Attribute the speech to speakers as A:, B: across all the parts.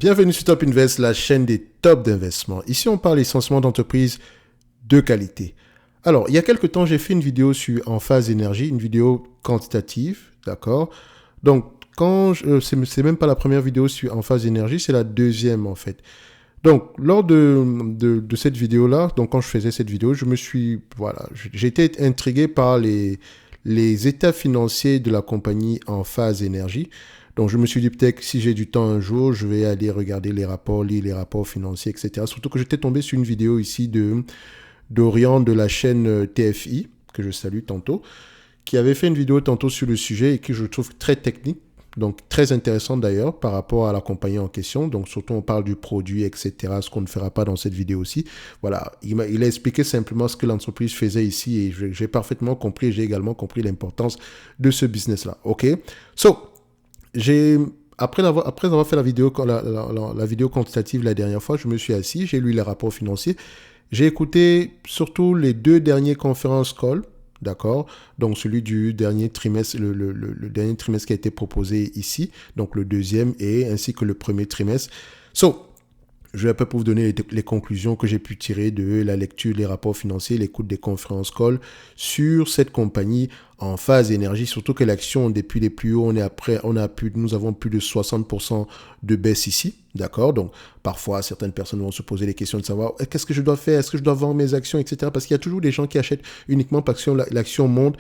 A: Bienvenue sur Top Invest, la chaîne des tops d'investissement. Ici, on parle essentiellement d'entreprises de qualité. Alors, il y a quelques temps, j'ai fait une vidéo sur Enphase Énergie, une vidéo quantitative, d'accord? Donc, c'est même pas la première vidéo sur Enphase Énergie, c'est la deuxième en fait. Donc, lors de cette vidéo-là, donc quand je faisais cette vidéo, j'ai été intrigué par les états financiers de la compagnie Enphase Énergie. Donc, je me suis dit peut-être que si j'ai du temps un jour, je vais aller regarder les rapports, lire les rapports financiers, etc. Surtout que j'étais tombé sur une vidéo ici d'Orion de la chaîne TFI, que je salue tantôt, qui avait fait une vidéo tantôt sur le sujet et que je trouve très technique. Donc, très intéressant d'ailleurs par rapport à la compagnie en question. Donc, surtout, on parle du produit, etc., ce qu'on ne fera pas dans cette vidéo aussi. Voilà, il a expliqué simplement ce que l'entreprise faisait ici et j'ai parfaitement compris. J'ai également compris l'importance de ce business-là. OK? Après avoir fait la vidéo quantitative la dernière fois, je me suis assis, j'ai lu les rapports financiers. J'ai écouté surtout les deux derniers conference calls. D'accord. Donc, celui du dernier trimestre, le dernier trimestre qui a été proposé ici. Donc, le deuxième et ainsi que le premier trimestre. Je vais un peu pour vous donner les conclusions que j'ai pu tirer de la lecture des rapports financiers, l'écoute des conférences calls sur cette compagnie Enphase Énergie, surtout que l'action depuis les plus hauts, nous avons plus de 60% de baisse ici, d'accord? Donc, parfois, certaines personnes vont se poser les questions de savoir qu'est-ce que je dois faire, est-ce que je dois vendre mes actions, etc. Parce qu'il y a toujours des gens qui achètent uniquement parce que l'action monte.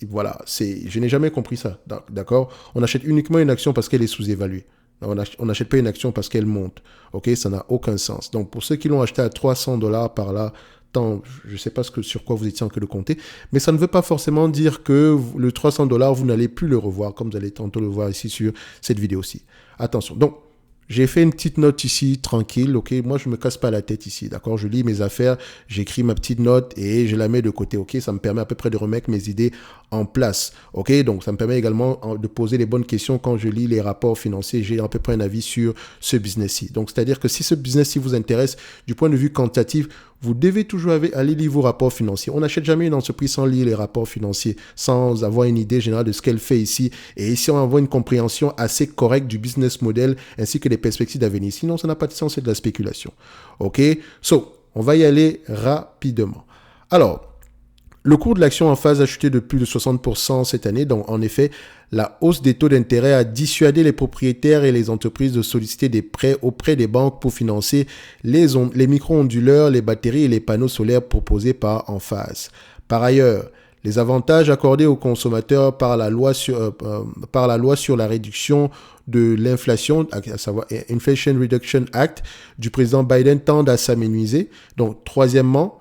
A: Voilà, je n'ai jamais compris ça, d'accord? On achète uniquement une action parce qu'elle est sous-évaluée. On n'achète pas une action parce qu'elle monte. Ok, ça n'a aucun sens. Donc, pour ceux qui l'ont acheté à $300 par là, je ne sais pas sur quoi vous étiez en train de compter, mais ça ne veut pas forcément dire que le $300, vous n'allez plus le revoir, comme vous allez tantôt le voir ici sur cette vidéo-ci. Attention. Donc, j'ai fait une petite note ici, tranquille, ok? Moi, je ne me casse pas la tête ici, d'accord? Je lis mes affaires, j'écris ma petite note et je la mets de côté, ok? Ça me permet à peu près de remettre mes idées en place, ok? Donc, ça me permet également de poser les bonnes questions quand je lis les rapports financiers. J'ai à peu près un avis sur ce business-ci. Donc, c'est-à-dire que si ce business-ci vous intéresse du point de vue quantitatif, vous devez toujours aller lire vos rapports financiers. On n'achète jamais une entreprise sans lire les rapports financiers, sans avoir une idée générale de ce qu'elle fait ici. Et ici, on avoir une compréhension assez correcte du business model ainsi que des perspectives d'avenir. Sinon, ça n'a pas de sens, c'est de la spéculation. OK? On va y aller rapidement. Alors, le cours de l'action Enphase a chuté de plus de 60% cette année. Donc, en effet, la hausse des taux d'intérêt a dissuadé les propriétaires et les entreprises de solliciter des prêts auprès des banques pour financer les micro-onduleurs, les batteries et les panneaux solaires proposés par Enphase. Par ailleurs, les avantages accordés aux consommateurs par la loi sur la réduction de l'inflation, à savoir Inflation Reduction Act, du président Biden tendent à s'amenuiser. Donc, troisièmement,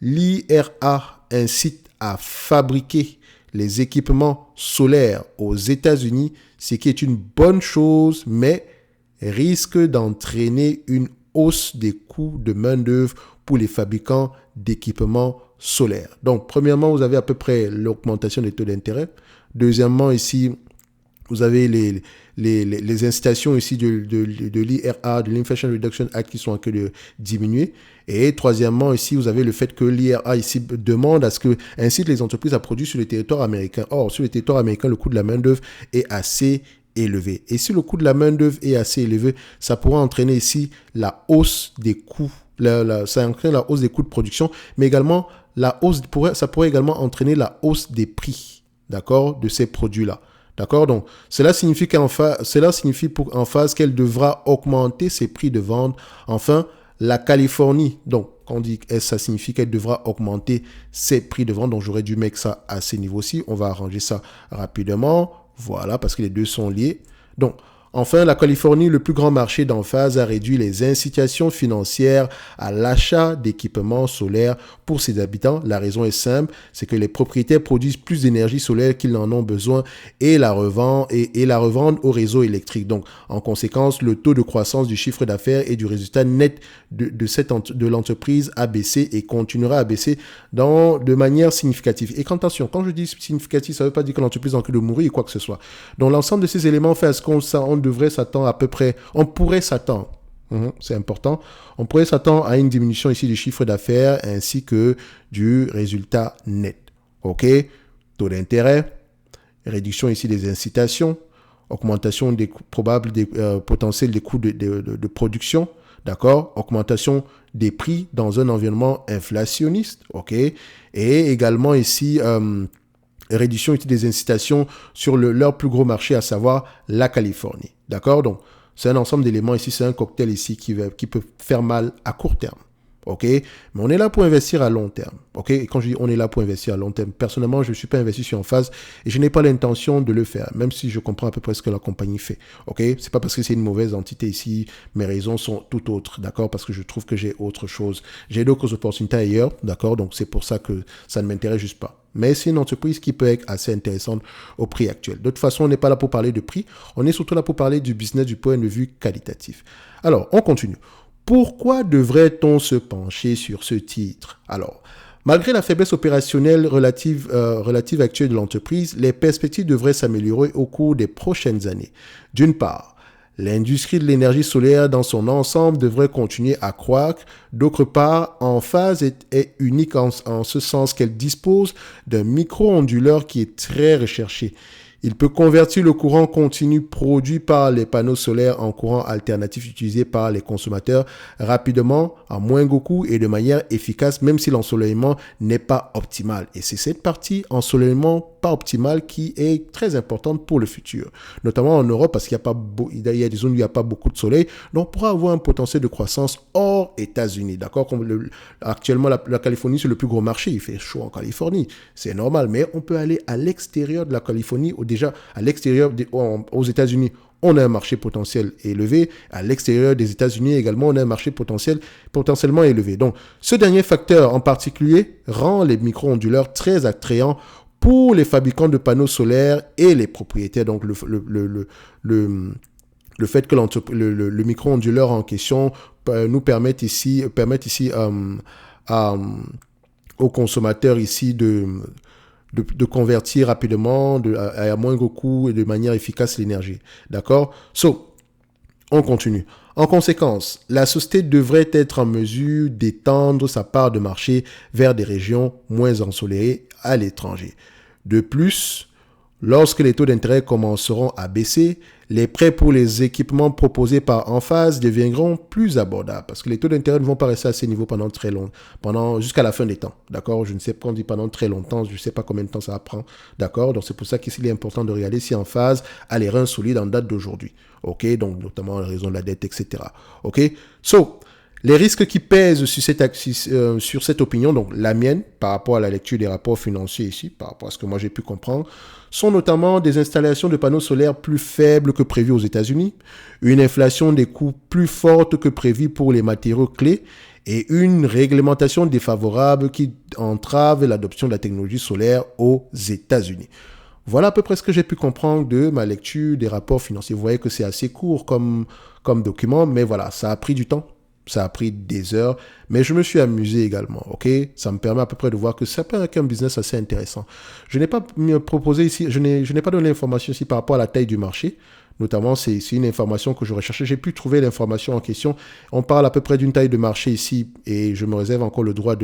A: l'IRA incite à fabriquer les équipements solaires aux États-Unis, ce qui est une bonne chose, mais risque d'entraîner une hausse des coûts de main-d'œuvre pour les fabricants d'équipements solaires. Donc, premièrement, vous avez à peu près l'augmentation des taux d'intérêt. Deuxièmement, ici, vous avez les incitations ici de l'IRA, de l'Inflation Reduction Act, qui sont en train de diminuer. Et troisièmement, ici, vous avez le fait que l'IRA ici demande à ce que incite les entreprises à produire sur le territoire américain. Or, sur le territoire américain, le coût de la main-d'œuvre est assez élevé. Et si le coût de la main-d'œuvre est assez élevé, ça pourra entraîner ici la hausse des coûts. Ça entraîne la hausse des coûts de production, mais également ça pourrait également entraîner la hausse des prix, d'accord, de ces produits-là. D'accord? Donc, cela signifie pour Enphase qu'elle devra augmenter ses prix de vente. Enfin, la Californie, donc, quand on dit ça signifie qu'elle devra augmenter ses prix de vente. Donc, j'aurais dû mettre ça à ces niveaux-ci. On va arranger ça rapidement. Voilà, parce que les deux sont liés. Donc, enfin, la Californie, le plus grand marché d'Enphase, a réduit les incitations financières à l'achat d'équipements solaires pour ses habitants. La raison est simple, c'est que les propriétaires produisent plus d'énergie solaire qu'ils n'en ont besoin et la revendent au réseau électrique. Donc, en conséquence, le taux de croissance du chiffre d'affaires et du résultat net de l'entreprise a baissé et continuera à baisser de manière significative. Et attention, quand je dis significative, ça ne veut pas dire que l'entreprise est en train de mourir ou quoi que ce soit. Donc, l'ensemble de ces éléments fait à ce qu'on devrait s'attendre à peu près, on pourrait s'attendre, c'est important, on pourrait s'attendre à une diminution ici du chiffre d'affaires ainsi que du résultat net. OK? Taux d'intérêt, réduction ici des incitations, augmentation des probables potentiels des coûts de production, d'accord, augmentation des prix dans un environnement inflationniste, ok, et également ici réduction des incitations sur leur plus gros marché, à savoir la Californie, d'accord. Donc c'est un ensemble d'éléments ici, c'est un cocktail ici qui peut faire mal à court terme. Ok, mais on est là pour investir à long terme. Ok, et quand je dis on est là pour investir à long terme, personnellement, je ne suis pas investi sur Enphase et je n'ai pas l'intention de le faire, même si je comprends à peu près ce que la compagnie fait. Ok, c'est pas parce que c'est une mauvaise entité ici, mes raisons sont tout autres, d'accord, parce que je trouve que j'ai autre chose, j'ai d'autres opportunités ailleurs, d'accord, donc c'est pour ça que ça ne m'intéresse juste pas. Mais c'est une entreprise qui peut être assez intéressante au prix actuel. De toute façon, on n'est pas là pour parler de prix, on est surtout là pour parler du business du point de vue qualitatif. Alors, on continue. Pourquoi devrait-on se pencher sur ce titre? Alors, malgré la faiblesse opérationnelle relative actuelle de l'entreprise, les perspectives devraient s'améliorer au cours des prochaines années. D'une part, l'industrie de l'énergie solaire dans son ensemble devrait continuer à croître. D'autre part, Enphase est unique en ce sens qu'elle dispose d'un micro-onduleur qui est très recherché. Il peut convertir le courant continu produit par les panneaux solaires en courant alternatif utilisé par les consommateurs rapidement, à moindre coût et de manière efficace, même si l'ensoleillement n'est pas optimal. Et c'est cette partie ensoleillement pas optimal qui est très importante pour le futur, notamment en Europe parce qu'il y a des zones où il n'y a pas beaucoup de soleil. Donc, on pourra avoir un potentiel de croissance hors États-Unis. D'accord? Actuellement, la Californie, c'est le plus gros marché. Il fait chaud en Californie. C'est normal, mais on peut aller à l'extérieur de la Californie ou déjà à l'extérieur aux États-Unis. On a un marché potentiel élevé. À l'extérieur des États-Unis également, on a un marché potentiellement élevé. Donc, ce dernier facteur en particulier rend les micro-onduleurs très attrayants pour les fabricants de panneaux solaires et les propriétaires. Donc, le fait que le micro-onduleur en question nous permette ici aux consommateurs ici de convertir rapidement, à moindre coût et de manière efficace l'énergie. D'accord? On continue. En conséquence, la société devrait être en mesure d'étendre sa part de marché vers des régions moins ensoleillées à l'étranger. De plus, lorsque les taux d'intérêt commenceront à baisser, les prêts pour les équipements proposés par Enphase deviendront plus abordables parce que les taux d'intérêt ne vont pas rester à ces niveaux pendant très longtemps, jusqu'à la fin des temps. D'accord? Je ne sais pas, on dit pendant très longtemps, je ne sais pas combien de temps ça prend. D'accord? Donc c'est pour ça qu'il est important de regarder si Enphase a les reins solides en date d'aujourd'hui. Ok? Donc notamment en raison de la dette, etc. Ok? Les risques qui pèsent sur cette opinion, donc la mienne, par rapport à la lecture des rapports financiers ici, par rapport à ce que moi j'ai pu comprendre, sont notamment des installations de panneaux solaires plus faibles que prévues aux États-Unis, une inflation des coûts plus forte que prévue pour les matériaux clés et une réglementation défavorable qui entrave l'adoption de la technologie solaire aux États-Unis. Voilà à peu près ce que j'ai pu comprendre de ma lecture des rapports financiers. Vous voyez que c'est assez court comme document, mais voilà, ça a pris du temps. Ça a pris des heures, mais je me suis amusé également, ok? Ça me permet à peu près de voir que ça peut être un business assez intéressant. Je n'ai pas proposé ici, je n'ai pas donné l'information ici par rapport à la taille du marché. Notamment, c'est une information que je recherchais. J'ai pu trouver l'information en question. On parle à peu près d'une taille de marché ici, et je me réserve encore le droit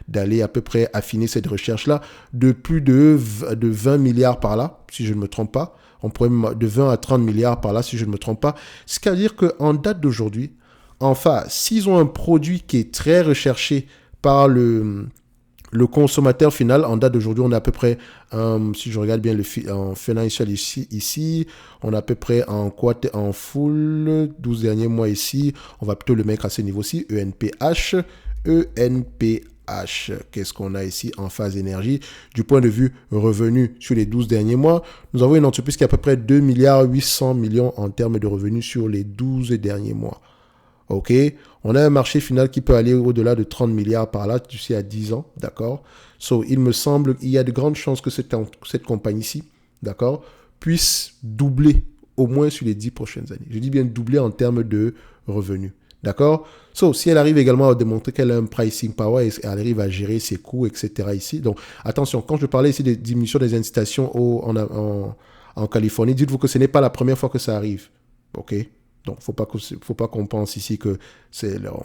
A: d'aller à peu près affiner cette recherche-là, de plus de 20 milliards par là, si je ne me trompe pas. On pourrait de 20 à 30 milliards par là, si je ne me trompe pas. C'est-à-dire qu'en date d'aujourd'hui, enfin, s'ils ont un produit qui est très recherché par le consommateur final, en date d'aujourd'hui, on a à peu près, si je regarde bien en financial ici, on a à peu près en full, 12 derniers mois ici, on va plutôt le mettre à ce niveau-ci, ENPH, qu'est-ce qu'on a ici en phase énergie? Du point de vue revenu sur les 12 derniers mois, nous avons une entreprise qui a à peu près 2 milliards 800 millions en termes de revenus sur les 12 derniers mois. Ok, on a un marché final qui peut aller au-delà de 30 milliards par là, tu sais, à 10 ans, d'accord? Il me semble qu'il y a de grandes chances que cette compagnie-ci, d'accord, puisse doubler au moins sur les 10 prochaines années. Je dis bien doubler en termes de revenus, d'accord? Si elle arrive également à démontrer qu'elle a un pricing power et elle arrive à gérer ses coûts, etc. ici. Donc, attention, quand je parlais ici des diminutions des incitations en Californie, dites-vous que ce n'est pas la première fois que ça arrive, ok? Donc, faut pas qu'on pense ici que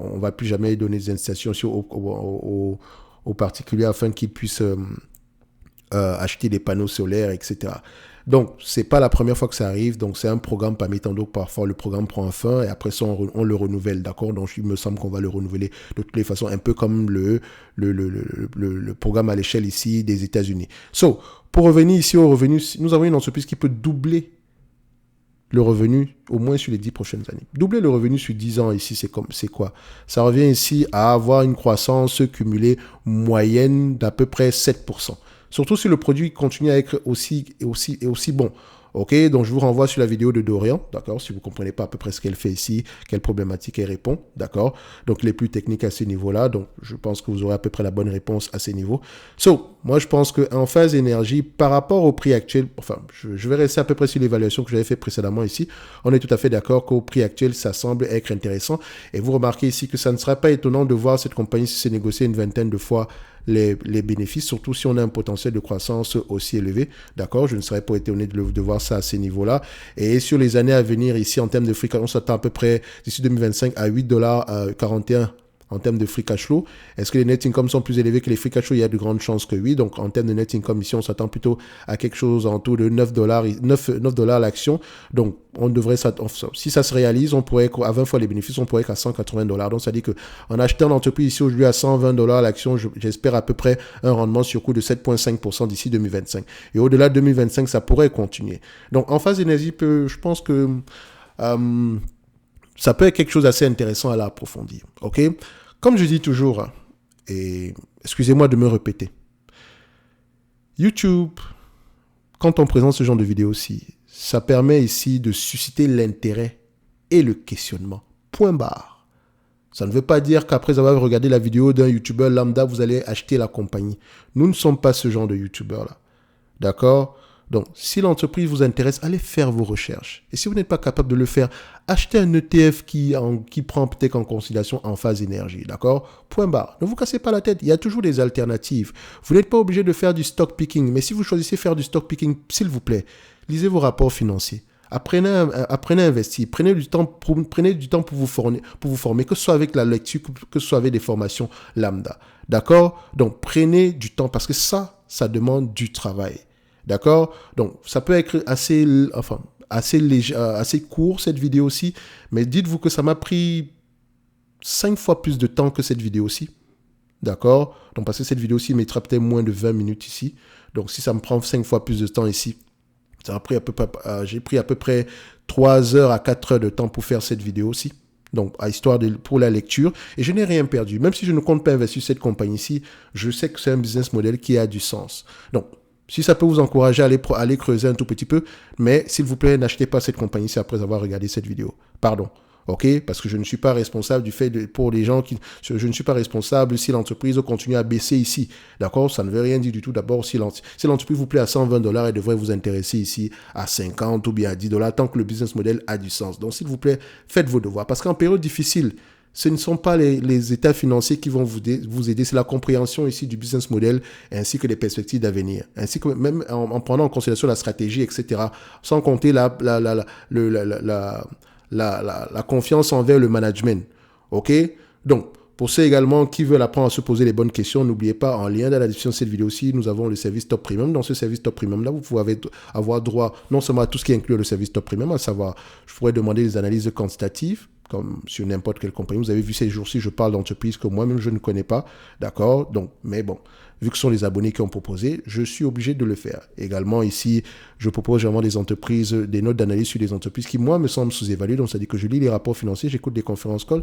A: on va plus jamais donner des incitations aux particuliers afin qu'ils puissent acheter des panneaux solaires, etc. Donc, c'est pas la première fois que ça arrive. Donc, c'est un programme parmi tant d'autres. Parfois, le programme prend fin et après ça, on le renouvelle, d'accord? Donc, il me semble qu'on va le renouveler de toutes les façons, un peu comme le programme à l'échelle ici des États-Unis. So, pour revenir ici au revenu, nous avons une entreprise qui peut doubler le revenu au moins sur les 10 prochaines années. Doubler le revenu sur 10 ans ici, c'est quoi? Ça revient ici à avoir une croissance cumulée moyenne d'à peu près 7%. Surtout si le produit continue à être aussi bon. Ok, donc je vous renvoie sur la vidéo de Dorian, d'accord, si vous ne comprenez pas à peu près ce qu'elle fait ici, quelle problématique elle répond, d'accord, donc les plus techniques à ce niveau-là, donc je pense que vous aurez à peu près la bonne réponse à ces niveaux. So, moi je pense qu'en phase énergie, par rapport au prix actuel, enfin, je vais rester à peu près sur l'évaluation que j'avais fait précédemment ici, on est tout à fait d'accord qu'au prix actuel, ça semble être intéressant, et vous remarquez ici que ça ne sera pas étonnant de voir cette compagnie se négocier une vingtaine de fois les bénéfices, surtout si on a un potentiel de croissance aussi élevé. D'accord, je ne serais pas étonné de voir ça à ces niveaux-là. Et sur les années à venir, ici, en termes de free cash flow, on s'attend à peu près d'ici 2025 à 8,41 $ en termes de free cash flow. Est-ce que les net income sont plus élevés que les free cash flow? Il y a de grandes chances que oui. Donc, en termes de net income, ici, on s'attend plutôt à quelque chose en autour de 9 $ l'action. Donc, on devrait, si ça se réalise, on pourrait, à 20 fois les bénéfices, on pourrait être à 180 $. Donc, ça dit que en achetant l'entreprise ici aujourd'hui à 120 $ l'action, j'espère à peu près un rendement sur coût de 7,5% d'ici 2025. Et au-delà de 2025, ça pourrait continuer. Donc, en phase énergie, je pense que ça peut être quelque chose d'assez intéressant à l'approfondir. OK? Comme je dis toujours, et excusez-moi de me répéter, YouTube, quand on présente ce genre de vidéo aussi, ça permet ici de susciter l'intérêt et le questionnement. Point barre. Ça ne veut pas dire qu'après avoir regardé la vidéo d'un YouTuber lambda, vous allez acheter la compagnie. Nous ne sommes pas ce genre de YouTuber-là. D'accord? Donc, si l'entreprise vous intéresse, allez faire vos recherches. Et si vous n'êtes pas capable de le faire, achetez un ETF qui prend peut-être en considération en phase énergie. D'accord? Point barre. Ne vous cassez pas la tête. Il y a toujours des alternatives. Vous n'êtes pas obligé de faire du stock picking. Mais si vous choisissez faire du stock picking, s'il vous plaît, lisez vos rapports financiers. Apprenez à investir. Prenez du temps pour vous former, que ce soit avec la lecture, que ce soit avec des formations lambda. D'accord? Donc, prenez du temps parce que ça demande du travail. D'accord? Donc, ça peut être assez léger, assez court, cette vidéo-ci, mais dites-vous que ça m'a pris 5 fois plus de temps que cette vidéo-ci. D'accord? Donc, parce que cette vidéo-ci mettra peut-être moins de 20 minutes ici. Donc, si ça me prend 5 fois plus de temps ici, j'ai pris à peu près 3 heures à 4 heures de temps pour faire cette vidéo-ci. Donc, pour la lecture. Et je n'ai rien perdu. Même si je ne compte pas investir cette compagnie-ci, je sais que c'est un business model qui a du sens. Donc, si ça peut vous encourager à aller creuser un tout petit peu, mais s'il vous plaît, n'achetez pas cette compagnie-ci après avoir regardé cette vidéo. Pardon. OK? Parce que je ne suis pas responsable pour les gens je ne suis pas responsable si l'entreprise continue à baisser ici. D'accord? Ça ne veut rien dire du tout. D'abord, si l'entreprise vous plaît à 120 $, elle devrait vous intéresser ici à 50 ou bien à 10 $ tant que le business model a du sens. Donc, s'il vous plaît, faites vos devoirs. Parce qu'en période difficile, ce ne sont pas les états financiers qui vont vous aider, c'est la compréhension ici du business model ainsi que les perspectives d'avenir, ainsi que même en prenant en considération la stratégie, etc. Sans compter la confiance envers le management. OK? Donc, pour ceux également qui veulent apprendre à se poser les bonnes questions, n'oubliez pas, en lien dans la description de cette vidéo-ci, nous avons le service Top Premium. Dans ce service Top Premium-là, vous pouvez avoir droit non seulement à tout ce qui inclut le service Top Premium, à savoir, je pourrais demander des analyses quantitatives, comme sur n'importe quelle compagnie. Vous avez vu ces jours-ci, je parle d'entreprises que moi-même je ne connais pas. D'accord? Donc, mais bon, vu que ce sont les abonnés qui ont proposé, je suis obligé de le faire. Également, ici, je propose vraiment des notes d'analyse sur des entreprises qui, moi, me semblent sous-évaluées. Donc, c'est-à-dire que je lis les rapports financiers, j'écoute des conférences calls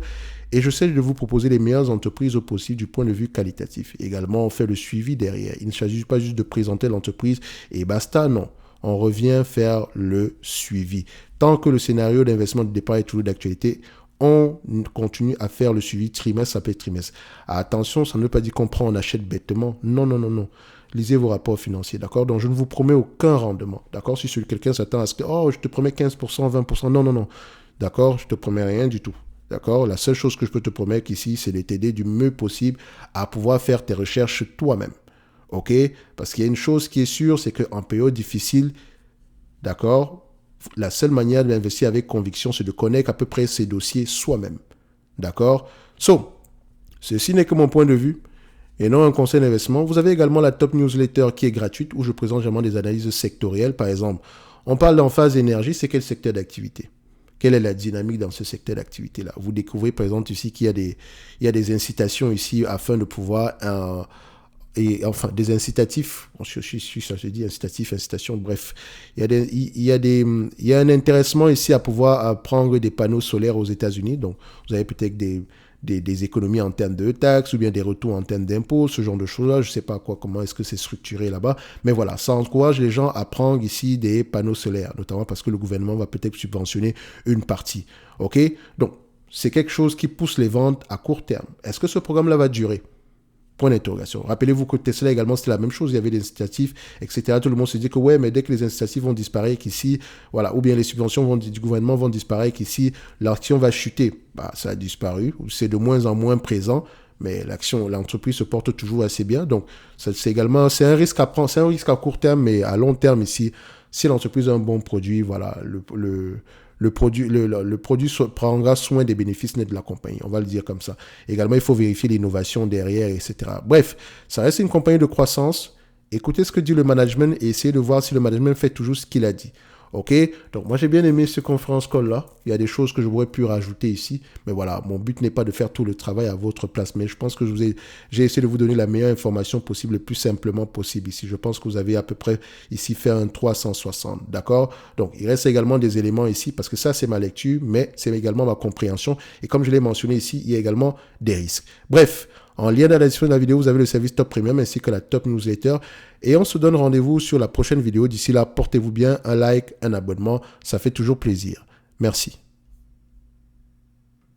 A: et j'essaie de vous proposer les meilleures entreprises au possible du point de vue qualitatif. Également, on fait le suivi derrière. Il ne s'agit pas juste de présenter l'entreprise et basta, non. On revient faire le suivi. Tant que le scénario d'investissement de départ est toujours d'actualité, on continue à faire le suivi trimestre après trimestre. Attention, ça ne veut pas dire qu'on prend, on achète bêtement. Non, non, non, non. Lisez vos rapports financiers, d'accord? Donc, je ne vous promets aucun rendement, d'accord? Si quelqu'un s'attend à ce que, oh, je te promets 15%, 20%, non, non, non. D'accord? Je te promets rien du tout. D'accord? La seule chose que je peux te promettre ici, c'est de t'aider du mieux possible à pouvoir faire tes recherches toi-même. OK? Parce qu'il y a une chose qui est sûre, c'est qu'en période difficile, d'accord, la seule manière d'investir avec conviction, c'est de connaître à peu près ces dossiers soi-même. D'accord? So, ceci n'est que mon point de vue. et non un conseil d'investissement. Vous avez également la top newsletter qui est gratuite où je présente généralement des analyses sectorielles. Par exemple, on parle d'Emphase Énergie, c'est quel secteur d'activité? Quelle est la dynamique dans ce secteur d'activité-là? Vous découvrez par exemple ici qu'il y a des incitations ici afin de pouvoir et enfin des incitatifs, je dis incitatif, incitation, bref, il y a un intéressement ici à pouvoir prendre des panneaux solaires aux États-Unis. Donc, vous avez peut-être des économies en termes de taxes ou bien des retours en termes d'impôts, ce genre de choses-là. Je ne sais pas comment est-ce que c'est structuré là-bas. Mais voilà, ça encourage les gens à prendre ici des panneaux solaires, notamment parce que le gouvernement va peut-être subventionner une partie. OK? Donc, c'est quelque chose qui pousse les ventes à court terme. Est-ce que ce programme-là va durer? Point d'interrogation. Rappelez-vous que Tesla également, c'était la même chose. Il y avait des incitatifs, etc. Tout le monde se dit que ouais, mais dès que les incitatifs vont disparaître ici, voilà, ou bien les subventions du gouvernement vont disparaître ici, l'action va chuter. Bah, ça a disparu. C'est de moins en moins présent, mais l'entreprise se porte toujours assez bien. Donc, c'est également, c'est un risque à prendre. C'est un risque à court terme, mais à long terme ici, si l'entreprise a un bon produit, voilà, le produit prendra soin des bénéfices nets de la compagnie. On va le dire comme ça. Également, il faut vérifier l'innovation derrière, etc. Bref, ça reste une compagnie de croissance. Écoutez ce que dit le management et essayez de voir si le management fait toujours ce qu'il a dit. OK? Donc, moi, j'ai bien aimé ce conférence call-là. Il y a des choses que je pourrais pu rajouter ici. Mais voilà, mon but n'est pas de faire tout le travail à votre place. Mais je pense que j'ai essayé de vous donner la meilleure information possible, le plus simplement possible ici. Je pense que vous avez à peu près ici fait un 360. D'accord? Donc, il reste également des éléments ici parce que ça, c'est ma lecture, mais c'est également ma compréhension. Et comme je l'ai mentionné ici, il y a également des risques. Bref. En lien dans la description de la vidéo, vous avez le service Top Premium ainsi que la Top Newsletter. Et on se donne rendez-vous sur la prochaine vidéo. D'ici là, portez-vous bien, un like, un abonnement. Ça fait toujours plaisir. Merci.